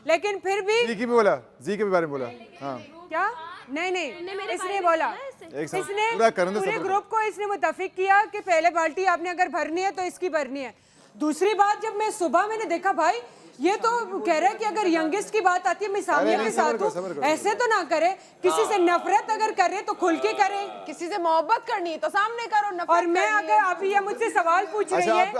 लेकिन फिर भी जी की भी बोला, जी के भी बारे में बोला। हाँ क्या? नहीं, इसने बोला, इसने पूरे ग्रुप को इसने मुत्तफिक किया कि पहले बाल्टी आपने अगर भरनी है तो इसकी भरनी है। दूसरी बात, जब मैं सुबह मैंने देखा भाई ये तो कह रहा है कि अगर यंगेस्ट की बात आती है मैं सामिया के साथ हूँ, ऐसे तो ना करे। किसी से नफरत अगर करे तो खुल के करे, किसी से मोहब्बत करनी है तो सामने करो, नफरत और मैं अगर अभी ये मुझसे सवाल पूछ रही है,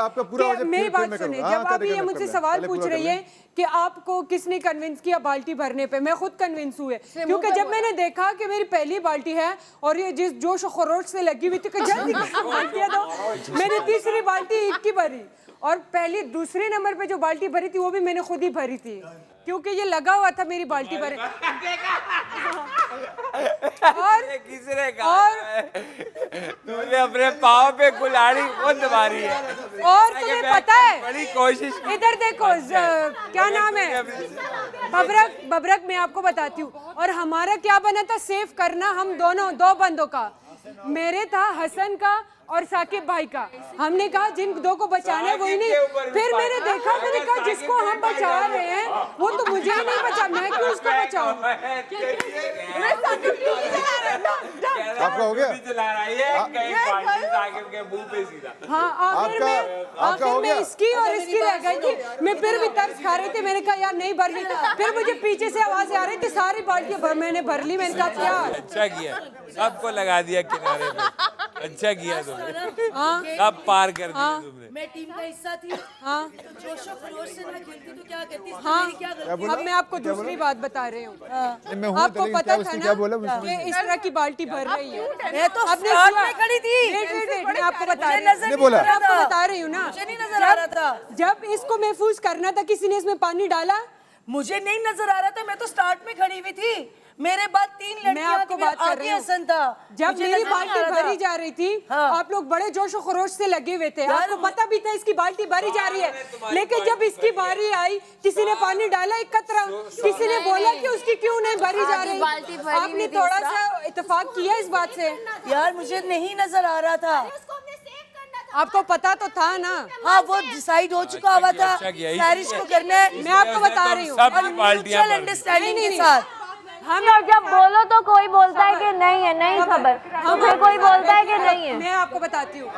मेरी बात सुने, जब अभी ये मुझसे सवाल पूछ रही है कि आपको किसने कन्विंस किया बाल्टी भरने पे, मैं खुद कन्विंस हुए, क्योंकि जब मैंने देखा कि मेरी पहली बाल्टी है और ये जिस जोश खरोश से लगी हुई थी कि जल्दी बाल्टियां दो, मैंने तीसरी बाल्टी ईद की भरी और पहली दूसरे नंबर पे जो बाल्टी भरी थी वो भी मैंने खुद ही भरी थी, क्योंकि ये लगा हुआ था मेरी बाल्टी भरे। और तूने अपने पाँव पे कुल्हाड़ी खुद मारी है। और तुम्हें पता है, बड़ी कोशिश, इधर देखो क्या नाम है, बबरक मैं आपको बताती हूँ। और हमारा क्या बना था सेव करना, हम दोनों दो बंदों का, मेरे था हसन का और साकिब भाई का। हमने कहा जिन दो को बचाना है वही नहीं, फिर मैंने देखा, मैंने कहा जिसको हम बचा रहे हैं वो तो मुझे ही नहीं बचा, मैं क्यों उसको बचाऊं। आपका हो गया? हाँ आखिर में इसकी और इसकी रह गई थी। मैं फिर भी तरस खा रही थी, मैंने कहा यार नहीं भर गई। फिर मुझे पीछे से आवाज आ रही थी सारी बाल्टियां मैंने भर ली। मैंने कहा क्या अच्छा किया, सबको लगा दिया किनारे पे, अच्छा किया तुमने, सब पार कर दिया तुमने। मैं टीम का हिस्सा थी, हाँ तो जोशो खरोश से ना खेलती तो क्या करती, हाँ मेरी क्या गलती? अब मैं आपको दूसरी बात बता रही हूँ। आपको लेकिन पता क्या था उसने ना क्या बोला मुझे कि इस तरह की बाल्टी भर रही है। मैं तो अपने स्टार्ट में खड़ी थी, मैं आपको बता रही नजर नहीं बोला। आ रहा आपको था, बता रही हूँ ना, मुझे नहीं नजर आ रहा था। जब इसको महफूज करना था किसी ने इसमें पानी डाला, मुझे नहीं नजर आ रहा था, मैं तो स्टार्ट में खड़ी हुई थी, मेरे बाद तीन लड़कियां आपको बात कर रही हूँ। हसन था, जब मेरी बाल्टी भरी जा रही थी, हाँ। आप लोग बड़े जोश और खरोश से लगे हुए थे, आपको पता भी था इसकी बाल्टी भरी जा रही है, लेकिन जब इसकी बारी आई किसी ने पानी डाला एक कतरा, किसी ने बोला कि उसकी क्यों नहीं भरी जा रही। आपने थोड़ा सा इत्तेफाक किया इस बात से? यार मुझे नहीं नजर आ रहा था, आपको पता तो था ना। हाँ वो डिसाइड हो चुका हुआ था, सारिश को करना है, मैं आपको बता रही हूँ, म्यूचुअल अंडरस्टैंडिंग के साथ। हम जब बोलो तो कोई बोलता है कि नहीं है, नहीं खबर, फिर कोई बोलता है कि नहीं है। मैं आपको बताती हूँ,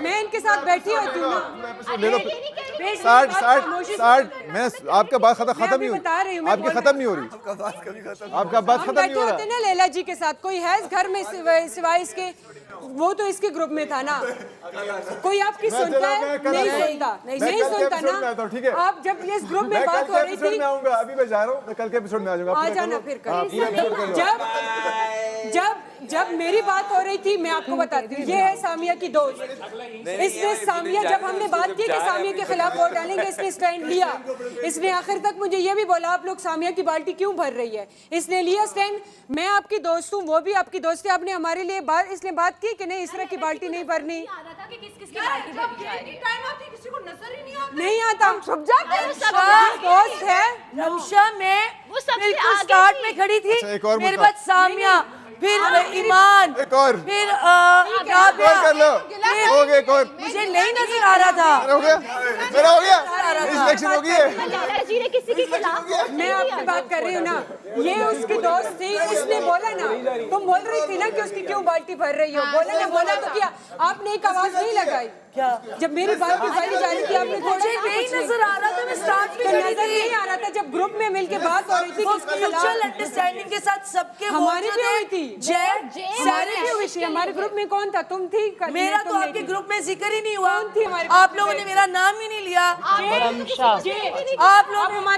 मैं इनके साथ बैठी होती हूँ ना, ले लो 60 मैं आपका बात खत्म नहीं हो रही, आपकी खत्म नहीं हो रही, आपका बात खत्म नहीं हो रहा। ना लैला जी के साथ कोई है इस घर में सिवाय इसके, वो तो इसके ग्रुप में था ना, कोई आपकी सुनता है? नहीं सुनता ना। ठीक है, आप जब इस ग्रुप में बात हो रही थी, अभी मैं जा रहा हूँ, मैं कल के एपिसोड में आ जाऊंगा, आ जाना फिर जब मेरी बात हो रही थी, मैं आपको बताती हूँ, ये है सामिया की दोस्त। इसने सामिया, जब हमने बात की कि सामिया के खिलाफ वोट डालेंगे, इसने स्टैंड लिया। इसने आखिर तक मुझे ये भी बोला आप लोग सामिया की बाल्टी क्यों भर रही है, इसने लिया स्टैंड। मैं आपकी दोस्त हूँ, वो भी आपकी दोस्त है, आपने हमारे लिए इसने बात की कि नहीं इस तरह की बाल्टी नहीं भरनी। नहीं आता, दोस्त है नमशा में बिल्कुल स्टार्ट में खड़ी थी, मेरे बाद सामिया, फिर ईमान, एक और, फिर कर लो, हो गया एक और, मुझे नहीं नजर आ रहा था। हो गया, मेरा हो गया, सिलेक्शन हो गई है। किसी के खिलाफ मैं आपकी बात कर रही हूँ ना, ये उसकी दोस्त थी, इसने बोला ना, तुम बोल रही थी ना कि उसकी क्यों बाल्टी भर रही हो, बोला तो क्या, आपने एक आवाज नहीं लगाई क्या? जब मेरी बाल्टी भरी जा रही थी आपने मुझे नहीं नजर आ रहा था, मैं स्टार्ट में खड़ी नजर थी। नहीं आ रहा था जब ग्रुप में मिलके बात हो रही थी किसके म्यूचुअल खिलाफ। अंडरस्टैंडिंग के साथ सबके हमारी भी हुई थी, हमारी भी हुई थी। हमारे ग्रुप में कौन था, तुम थी? मेरा तो आपके ग्रुप में जिक्र ही नहीं हुआ, कौन थी हमारे आप लोगों ने मेरा नाम ही नहीं लिया। हमारे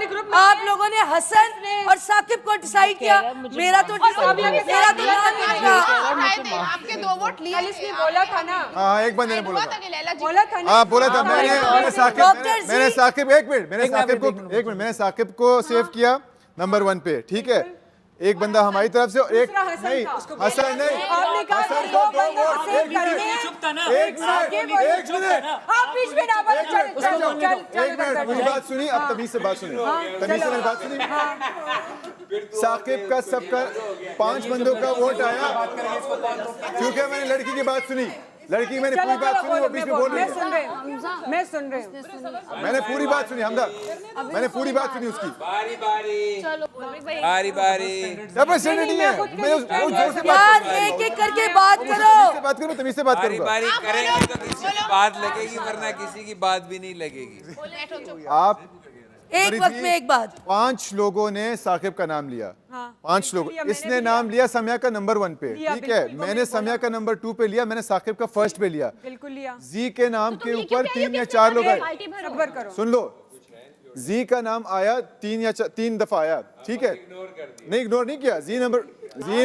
ग्रुप में आप लोगों ने हसन और साकिब को डिसाइड किया, मेरा तो नाम ही नहीं था। आपके 2 वोट लिए, इसने बोला था ना, हाँ एक बंदे ने बोला था ना, हाँ बोला था, मैंने साकिब एक मिनट, मैंने साकिब को सेव किया नंबर 1 पे, ठीक है। एक बंदा हमारी तरफ से, एक नहीं हसन नहीं, आपने कहा हसन दो को बंदे को सेव करने हैं। एक मिनट आप बीच में ना बोलो, एक मिनट मुझे बात सुनी, अब तमीज से बात सुनी, तमीज से मेरी बात सुनी। साकिब का सबका 5 बंदों का वोट आया क्योंकि मैंने लड़की की बात सुनी, लड़की मैंने चलो पूरी बात सुनी, वो बीच में बोल रही मैं है। सुन रही हूँ, मैं सुन रही हूँ। मैंने पूरी बात सुनी हमदा, मैंने पूरी बात सुनी उसकी। बारी बारी बारी जबरदस्ती नहीं है, मैं उस जोर से यार बात एक एक करके बात करूँ, करो। मैं तमीज से बात बारी करूंगा। बारी करेंगे तो किसी की बात लगेगी, वरना किसी की बात भी नहीं लगेगी। आप एक वक्त में एक बात। 5 लोगों ने साकिब का नाम लिया, हाँ। 5 लोग, मैंने इसने भी नाम लिया सम्या का नंबर 1 पे, लिया, ठीक है, बिल्कुल, मैंने सम्या का नंबर 2 पे लिया, मैंने साकिब का फर्स्ट पे लिया। बिल्कुल लिया। जी के नाम के ऊपर 3 या 4 लोग आए। सब्र करो। सुन लो, जी का नाम आया 3 दफा आया, ठीक है, नहीं इग्नोर नहीं किया। जी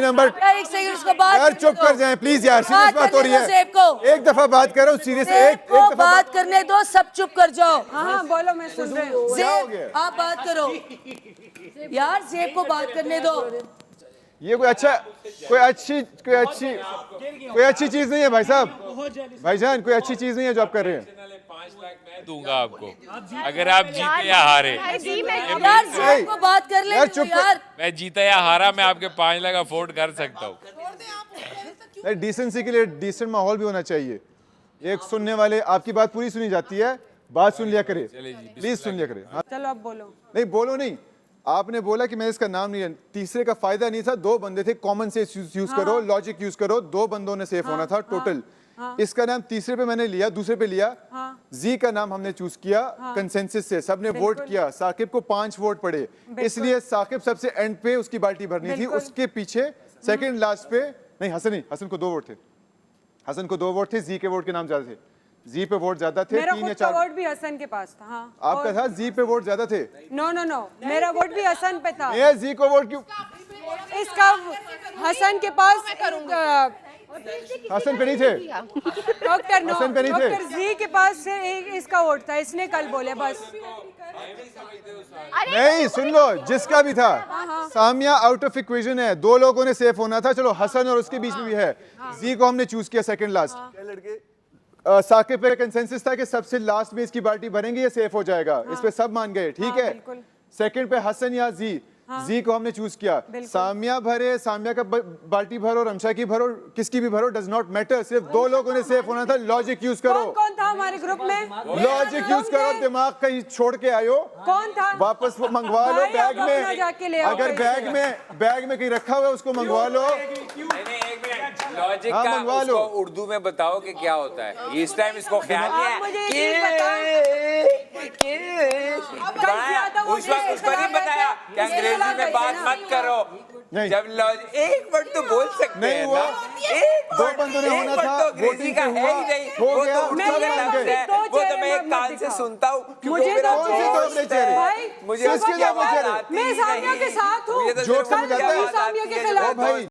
नंबर यार एक सेकंड उसको बात यार करने चुप दो। कर जाएं प्लीज यार, सीरियस बात बात हो रही करने दो सेब को। है। एक दफा बात करो सीरियस, सेब एक को दफा बात करने दो, सब चुप कर जाओ। हाँ हाँ बोलो, मैं सुन रही हूँ। क्या हो सेब गया? आप बात करो यार, सेब को बात करने दो। ये कोई अच्छी चीज नहीं है भाई साहब, भाईजान कोई अच्छी चीज नहीं है जो आप कर रहे हैं। 5 लाख मैं दूंगा आपको, अगर आप जीते या हारे। यार सेब को बात कर ले यार तू चुप कर। यार। मैं जीता या हारा, मैं आपके 5 लाख अफोर्ड कर सकता हूँ। डिसेंसी के लिए डिसेंट माहौल भी होना चाहिए। एक सुनने वाले, आपकी बात पूरी सुनी जाती है, बात सुन लिया करे, प्लीज सुन लिया करे। हाँ, चलो अब बोलो। नहीं बोलो नहीं, आपने बोला कि मैं इसका नाम नहीं है, तीसरे का फायदा नहीं था, 2 बंदे थे, कॉमन सेंस यूज करो, लॉजिक यूज करो, 2 बंदों ने सेफ होना था टोटल। इसका नाम तीसरे पे मैंने लिया, दूसरे पे लिया, जी का नाम हमने चूज किया कंसेंसस से, सबने वोट किया, साकिब को 5 वोट पड़े, इसलिए साकिब सबसे एंड पे उसकी बाल्टी भरनी थी, उसके पीछे सेकंड लास्ट पे नहीं, हसन को 2 वोट थे, हसन को 2 वोट थे, जी के वोट के नाम ज्यादा थे, जी पे वोट ज्यादा थे, मेरा 3 या खुद का 4 वोट भी हसन के पास था। हाँ। आपका था, जी पे वोट ज्यादा थे। नो नो नो, मेरा वोट भी हसन पे था। ये जी को वोट क्यों? इसका हसन के पास हसन पे नहीं थे, डॉक्टर नो, हसन पे नहीं थे। डॉक्टर जी के पास से इसका वोट था, इसने कल बोले बस। नहीं सुन लो, जिसका भी था, सामिया आउट ऑफ इक्वेशन है, 2 लोगों ने सेफ होना था, चलो हसन और उसके बीच में भी है, जी को हमने चूज किया सेकंड लास्ट। साकिब पे कंसेंसस था कि सबसे लास्ट में इसकी बाल्टी भरेंगे, ये सेफ हो जाएगा, इस पे सब मान गए, ठीक है। बिल्कुल। सेकंड पे हसन या जी, जी को हमने चूज किया, सामिया भरे, सामिया का बाल्टी भरो, रमशा की भरो, किसकी भी भरो, डज नॉट मैटर, सिर्फ 2 लोगों ने सेफ होना था, लॉजिक यूज करो, कौन कौन था हमारे ग्रुप में? लॉजिक यूज करो, दिमाग कहीं छोड़ के आयो, कौन था? वापस वो मंगवा लो भाई, आप बैग अपना जाके ले में, आओ अगर कहीं बैग में कहीं रखा हुआ है उसको मंगवा लो। लॉजिक हाँ, का मंगवा लो। उसको उर्दू में बताओ कि क्या होता है। इस टाइम इसको ख्याल नहीं आप मुझे है ये उस वक्त उसको नहीं बताया कि अंग्रेजी में बात मत करो। नहीं। जब लॉजिक एक वर्ड तो बोल सकते नहीं हैं हुआ। ना, एक 2 वर्ड, बंदों ने एक होना वर्ड था, तो अंग्रेजी का वोटिंग है ही नहीं, हो वो गया, तो मैं उर्दू ये का लफ्ज है, दो वो तो चेहरे मैं एक मत कान से दिखाओ। सुनता हूँ क्योंकि मुझे मेरा तो कौन से 2 चेहरे? भाई, मुझे किसके उसकी दो आवाज चेहरे? आती मैं ही सामिया नहीं। के साथ हूँ। मुझे तो जोक सिर्फ समझ आता है? आवाज सामिया आती के है, खिलाफ ओ भाई